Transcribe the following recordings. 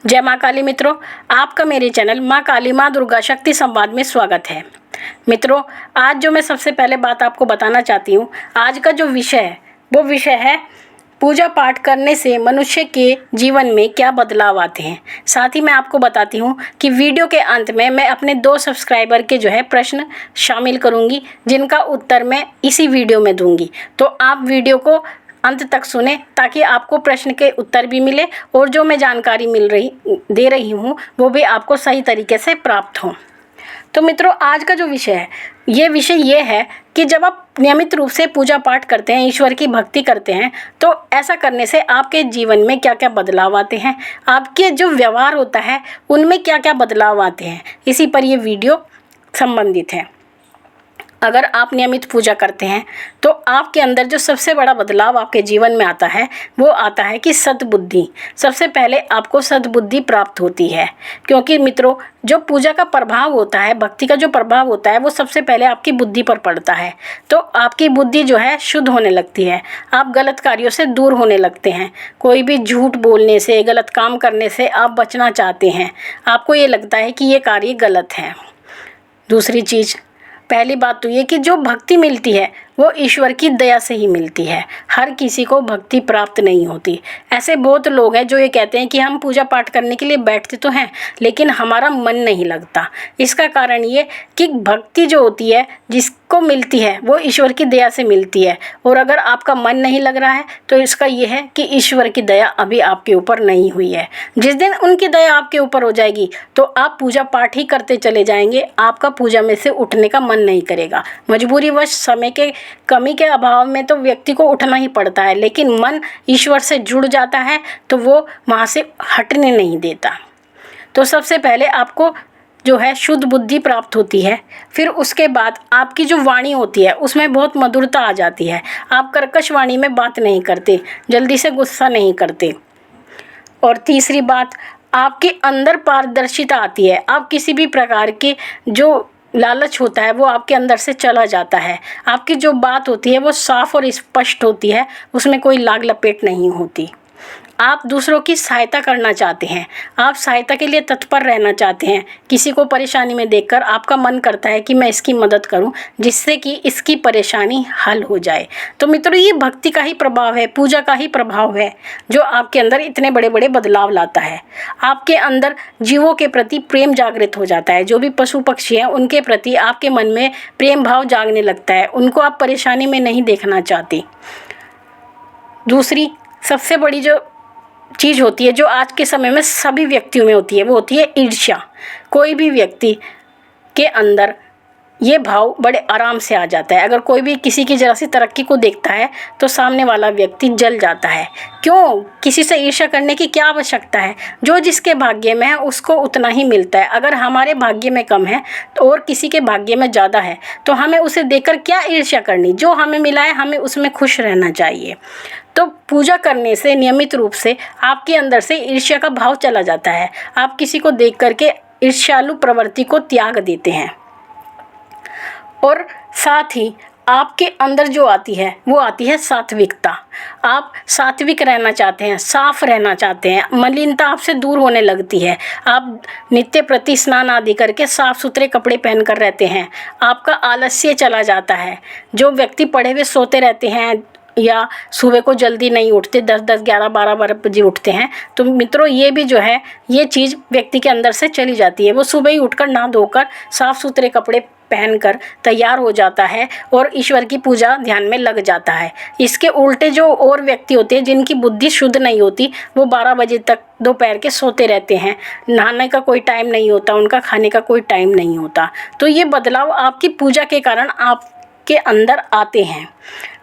जय माँ काली मित्रों, आपका मेरे चैनल माँ काली माँ दुर्गा शक्ति संवाद में स्वागत है। मित्रों, आज जो मैं सबसे पहले बात आपको बताना चाहती हूँ, आज का जो विषय है वो विषय है पूजा पाठ करने से मनुष्य के जीवन में क्या बदलाव आते हैं। साथ ही मैं आपको बताती हूँ कि वीडियो के अंत में मैं अपने 2 सब्सक्राइबर के जो है प्रश्न शामिल करूँगी, जिनका उत्तर मैं इसी वीडियो में दूँगी। तो आप वीडियो को अंत तक सुने ताकि आपको प्रश्न के उत्तर भी मिले और जो मैं जानकारी दे रही हूँ वो भी आपको सही तरीके से प्राप्त हो। तो मित्रों, आज का जो विषय है ये है कि जब आप नियमित रूप से पूजा पाठ करते हैं, ईश्वर की भक्ति करते हैं, तो ऐसा करने से आपके जीवन में क्या क्या बदलाव आते हैं, आपके जो व्यवहार होता है उनमें क्या क्या बदलाव आते हैं। इसी पर ये वीडियो संबंधित है। अगर आप नियमित पूजा करते हैं तो आपके अंदर जो सबसे बड़ा बदलाव आपके जीवन में आता है वो आता है कि सद्बुद्धि। सबसे पहले आपको सद्बुद्धि प्राप्त होती है, क्योंकि मित्रों जो पूजा का प्रभाव होता है, भक्ति का जो प्रभाव होता है वो सबसे पहले आपकी बुद्धि पर पड़ता है। तो आपकी बुद्धि जो है शुद्ध होने लगती है, आप गलत कार्यों से दूर होने लगते हैं। कोई भी झूठ बोलने से, गलत काम करने से आप बचना चाहते हैं, आपको ये लगता है कि ये कार्य गलत है। दूसरी चीज़, पहली बात तो ये कि जो भक्ति मिलती है वो ईश्वर की दया से ही मिलती है। हर किसी को भक्ति प्राप्त नहीं होती। ऐसे बहुत लोग हैं जो ये कहते हैं कि हम पूजा पाठ करने के लिए बैठते तो हैं लेकिन हमारा मन नहीं लगता। इसका कारण ये कि भक्ति जो होती है जिसको मिलती है वो ईश्वर की दया से मिलती है, और अगर आपका मन नहीं लग रहा है तो इसका ये है कि ईश्वर की दया अभी आपके ऊपर नहीं हुई है। जिस दिन उनकी दया आपके ऊपर हो जाएगी तो आप पूजा पाठ ही करते चले जाएंगे, आपका पूजा में से उठने का मन नहीं करेगा। मजबूरीवश समय के कमी के अभाव में तो व्यक्ति को उठना ही पड़ता है, लेकिन मन ईश्वर से जुड़ जाता है तो वो वहाँ से हटने नहीं देता। तो सबसे पहले आपको जो है शुद्ध बुद्धि प्राप्त होती है। फिर उसके बाद आपकी जो वाणी होती है उसमें बहुत मधुरता आ जाती है। आप कर्कश वाणी में बात नहीं करते, जल्दी से गुस्सा नहीं करते। और तीसरी बात, आपके अंदर पारदर्शिता आती है। आप किसी भी प्रकार के जो लालच होता है वो आपके अंदर से चला जाता है। आपकी जो बात होती है वो साफ और स्पष्ट होती है, उसमें कोई लाग लपेट नहीं होती। आप दूसरों की सहायता करना चाहते हैं, आप सहायता के लिए तत्पर रहना चाहते हैं। किसी को परेशानी में देखकर आपका मन करता है कि मैं इसकी मदद करूं, जिससे कि इसकी परेशानी हल हो जाए। तो मित्रों, ये भक्ति का ही प्रभाव है, पूजा का ही प्रभाव है जो आपके अंदर इतने बड़े बड़े बदलाव लाता है। आपके अंदर जीवों के प्रति प्रेम जागृत हो जाता है। जो भी पशु पक्षी हैं उनके प्रति आपके मन में प्रेम भाव जागने लगता है, उनको आप परेशानी में नहीं देखना चाहते। दूसरी सबसे बड़ी जो चीज़ होती है जो आज के समय में सभी व्यक्तियों में होती है वो होती है ईर्ष्या। कोई भी व्यक्ति के अंदर ये भाव बड़े आराम से आ जाता है। अगर कोई भी किसी की जरा सी तरक्की को देखता है तो सामने वाला व्यक्ति जल जाता है। क्यों? किसी से ईर्ष्या करने की क्या आवश्यकता है? जो जिसके भाग्य में है उसको उतना ही मिलता है। अगर हमारे भाग्य में कम है तो और किसी के भाग्य में ज़्यादा है तो हमें उसे देखकर क्या ईर्ष्या करनी? जो हमें मिला है हमें उसमें खुश रहना चाहिए। तो पूजा करने से नियमित रूप से आपके अंदर से ईर्ष्या का भाव चला जाता है। आप किसी को देख करके ईर्ष्यालु प्रवृत्ति को त्याग देते हैं। और साथ ही आपके अंदर जो आती है वो आती है सात्विकता। आप सात्विक रहना चाहते हैं, साफ रहना चाहते हैं, मलिनता आपसे दूर होने लगती है। आप नित्य प्रति स्नान आदि करके साफ सुथरे कपड़े पहनकर रहते हैं। आपका आलस्य चला जाता है। जो व्यक्ति पड़े हुए सोते रहते हैं या सुबह को जल्दी नहीं उठते, 10-10, 11-12 बजे उठते हैं, तो मित्रों ये भी जो है ये चीज़ व्यक्ति के अंदर से चली जाती है। वो सुबह ही उठकर नहा धोकर साफ़ सुथरे कपड़े पहनकर तैयार हो जाता है और ईश्वर की पूजा ध्यान में लग जाता है। इसके उल्टे जो और व्यक्ति होते हैं जिनकी बुद्धि शुद्ध नहीं होती, वो 12 बजे तक दोपहर के सोते रहते हैं। नहाने का कोई टाइम नहीं होता, उनका खाने का कोई टाइम नहीं होता। तो ये बदलाव आपकी पूजा के कारण आपके अंदर आते हैं।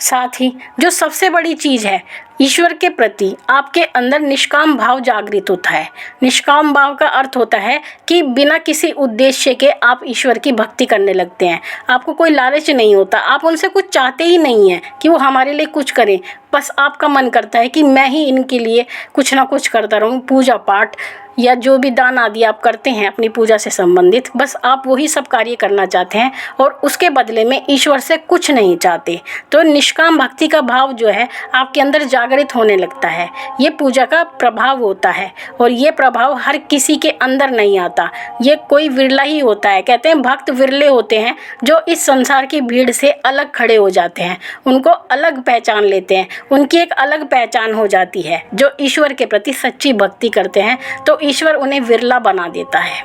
साथ ही जो सबसे बड़ी चीज़ है, ईश्वर के प्रति आपके अंदर निष्काम भाव जागृत होता है। निष्काम भाव का अर्थ होता है कि बिना किसी उद्देश्य के आप ईश्वर की भक्ति करने लगते हैं। आपको कोई लालच नहीं होता, आप उनसे कुछ चाहते ही नहीं हैं कि वो हमारे लिए कुछ करें। बस आपका मन करता है कि मैं ही इनके लिए कुछ ना कुछ करता रहूं। पूजा पाठ या जो भी दान आदि आप करते हैं अपनी पूजा से संबंधित, बस आप वही सब कार्य करना चाहते हैं और उसके बदले में ईश्वर से कुछ नहीं चाहते। तो निष्काम भक्ति का भाव जो है आपके अंदर जागृत होने लगता है। ये पूजा का प्रभाव होता है और ये प्रभाव हर किसी के अंदर नहीं आता, ये कोई विरला ही होता है। कहते हैं भक्त विरले होते हैं जो इस संसार की भीड़ से अलग खड़े हो जाते हैं, उनको अलग पहचान लेते हैं, उनकी एक अलग पहचान हो जाती है। जो ईश्वर के प्रति सच्ची भक्ति करते हैं तो ईश्वर उन्हें विरला बना देता है।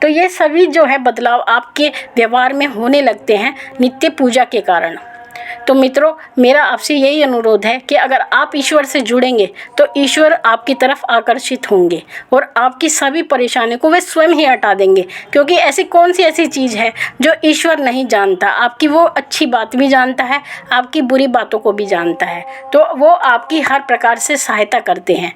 तो ये सभी जो है बदलाव आपके व्यवहार में होने लगते हैं नित्य पूजा के कारण। तो मित्रों, मेरा आपसे यही अनुरोध है कि अगर आप ईश्वर से जुड़ेंगे तो ईश्वर आपकी तरफ आकर्षित होंगे और आपकी सभी परेशानियों को वे स्वयं ही हटा देंगे, क्योंकि ऐसी कौन सी ऐसी चीज़ है जो ईश्वर नहीं जानता। आपकी वो अच्छी बात भी जानता है, आपकी बुरी बातों को भी जानता है, तो वो आपकी हर प्रकार से सहायता करते हैं।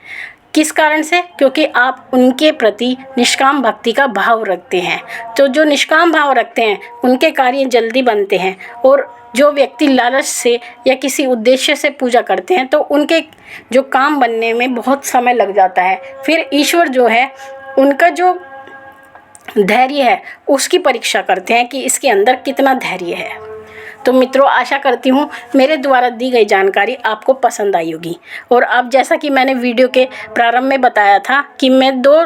किस कारण से? क्योंकि आप उनके प्रति निष्काम भक्ति का भाव रखते हैं। तो जो निष्काम भाव रखते हैं उनके कार्य जल्दी बनते हैं, और जो व्यक्ति लालच से या किसी उद्देश्य से पूजा करते हैं तो उनके जो काम बनने में बहुत समय लग जाता है। फिर ईश्वर जो है उनका जो धैर्य है उसकी परीक्षा करते हैं कि इसके अंदर कितना धैर्य है। तो मित्रों, आशा करती हूँ मेरे द्वारा दी गई जानकारी आपको पसंद आई होगी। और अब जैसा कि मैंने वीडियो के प्रारंभ में बताया था कि मैं 2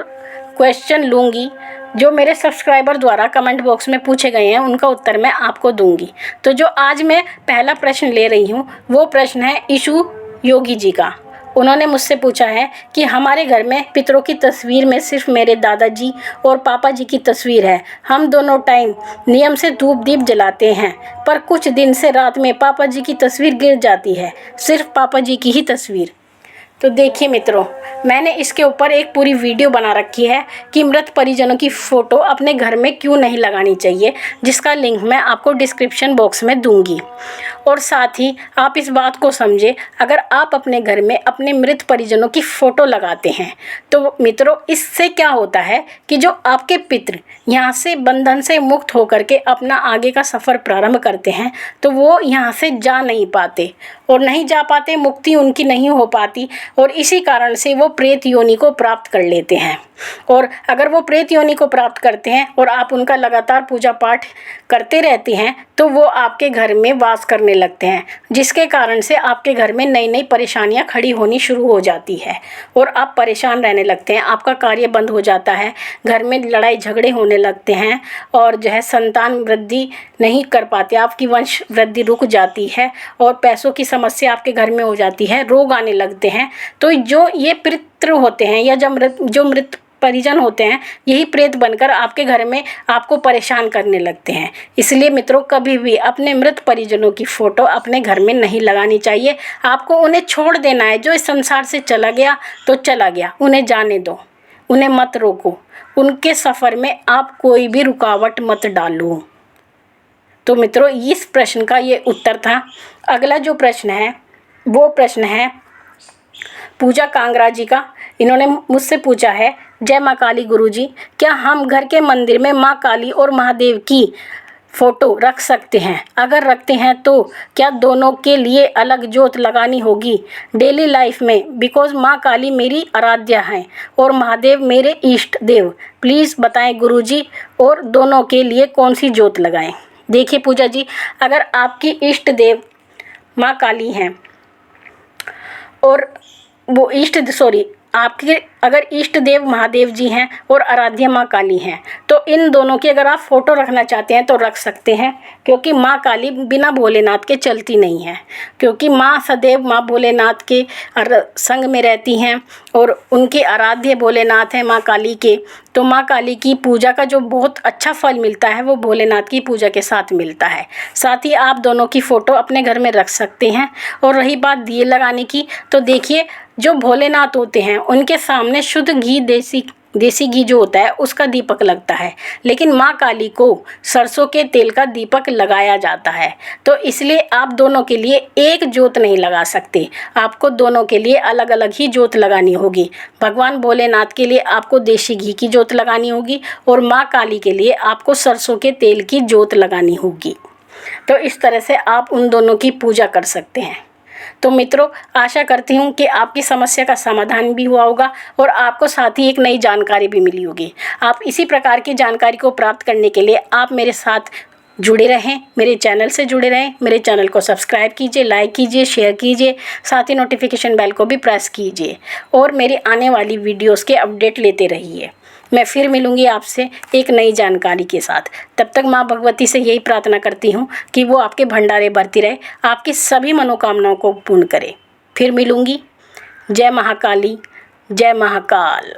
क्वेश्चन लूँगी जो मेरे सब्सक्राइबर द्वारा कमेंट बॉक्स में पूछे गए हैं, उनका उत्तर मैं आपको दूंगी। तो जो आज मैं पहला प्रश्न ले रही हूँ वो प्रश्न है ईशु योगी जी का। उन्होंने मुझसे पूछा है कि हमारे घर में पितरों की तस्वीर में सिर्फ मेरे दादाजी और पापा जी की तस्वीर है। हम दोनों टाइम नियम से धूप दीप जलाते हैं, पर कुछ दिन से रात में पापा जी की तस्वीर गिर जाती है, सिर्फ पापा जी की ही तस्वीर। तो देखिए मित्रों, मैंने इसके ऊपर एक पूरी वीडियो बना रखी है कि मृत परिजनों की फ़ोटो अपने घर में क्यों नहीं लगानी चाहिए, जिसका लिंक मैं आपको डिस्क्रिप्शन बॉक्स में दूंगी। और साथ ही आप इस बात को समझें, अगर आप अपने घर में अपने मृत परिजनों की फ़ोटो लगाते हैं तो मित्रों इससे क्या होता है कि जो आपके पितृ यहाँ से बंधन से मुक्त होकर के अपना आगे का सफ़र प्रारंभ करते हैं तो वो यहाँ से जा नहीं पाते, और नहीं जा पाते, मुक्ति उनकी नहीं हो पाती, और इसी कारण से वो प्रेत योनि को प्राप्त कर लेते हैं। और अगर वो प्रेत योनि को प्राप्त करते हैं और आप उनका लगातार पूजा पाठ करते रहते हैं तो वो आपके घर में वास करने लगते हैं, जिसके कारण से आपके घर में नई नई परेशानियां खड़ी होनी शुरू हो जाती है और आप परेशान रहने लगते हैं। आपका कार्य बंद हो जाता है, घर में लड़ाई झगड़े होने लगते हैं, और जो है संतान वृद्धि नहीं कर पाते, आपकी वंश वृद्धि रुक जाती है, और पैसों की समस्या आपके घर में हो जाती है, रोग आने लगते हैं। तो जो ये पितृ होते हैं या जो मृत परिजन होते हैं, यही प्रेत बनकर आपके घर में आपको परेशान करने लगते हैं। इसलिए मित्रों, कभी भी अपने मृत परिजनों की फ़ोटो अपने घर में नहीं लगानी चाहिए। आपको उन्हें छोड़ देना है। जो इस संसार से चला गया तो चला गया, उन्हें जाने दो, उन्हें मत रोको, उनके सफ़र में आप कोई भी रुकावट मत डालो। तो मित्रों, इस प्रश्न का ये उत्तर था। अगला जो प्रश्न है वो प्रश्न है पूजा कांगरा जी का। इन्होंने मुझसे पूछा है, जय माँ काली गुरुजी, क्या हम घर के मंदिर में माँ काली और महादेव की फ़ोटो रख सकते हैं? अगर रखते हैं तो क्या दोनों के लिए अलग जोत लगानी होगी डेली लाइफ में? बिकॉज़ माँ काली मेरी आराध्या हैं और महादेव मेरे इष्ट देव। प्लीज़ बताएं गुरुजी, और दोनों के लिए कौन सी जोत लगाएं? देखिए पूजा जी, अगर आपकी इष्ट देव माँ काली हैं और वो आपके अगर इष्ट देव महादेव जी हैं और आराध्या माँ काली हैं, तो इन दोनों की अगर आप फ़ोटो रखना चाहते हैं तो रख सकते हैं, क्योंकि माँ काली बिना भोलेनाथ के चलती नहीं है, क्योंकि माँ सदैव माँ भोलेनाथ के संग में रहती हैं और उनके आराध्य भोलेनाथ हैं माँ काली के। तो माँ काली की पूजा का जो बहुत अच्छा फल मिलता है वो भोलेनाथ की पूजा के साथ मिलता है। साथ ही आप दोनों की फ़ोटो अपने घर में रख सकते हैं। और रही बात दिए लगाने की, तो देखिए जो भोलेनाथ होते हैं उनके सामने शुद्ध घी, देसी घी जो होता है उसका दीपक लगता है, लेकिन माँ काली को सरसों के तेल का दीपक लगाया जाता है। तो इसलिए आप दोनों के लिए एक जोत नहीं लगा सकते, आपको दोनों के लिए अलग अलग ही जोत लगानी होगी। भगवान भोलेनाथ के लिए आपको देसी घी की जोत लगानी होगी और माँ काली के लिए आपको सरसों के तेल की जोत लगानी होगी। तो इस तरह से आप उन दोनों की पूजा कर सकते हैं। तो मित्रों, आशा करती हूँ कि आपकी समस्या का समाधान भी हुआ होगा और आपको साथ ही एक नई जानकारी भी मिली होगी। आप इसी प्रकार की जानकारी को प्राप्त करने के लिए आप मेरे साथ जुड़े रहें, मेरे चैनल से जुड़े रहें। मेरे चैनल को सब्सक्राइब कीजिए, लाइक कीजिए, शेयर कीजिए, साथ ही नोटिफिकेशन बेल को भी प्रेस कीजिए और मेरी आने वाली वीडियोस के अपडेट लेते रहिए। मैं फिर मिलूंगी आपसे एक नई जानकारी के साथ। तब तक माँ भगवती से यही प्रार्थना करती हूँ कि वो आपके भंडारे भरती रहे, आपकी सभी मनोकामनाओं को पूर्ण करे। फिर मिलूंगी। जय महाकाली, जय महाकाल।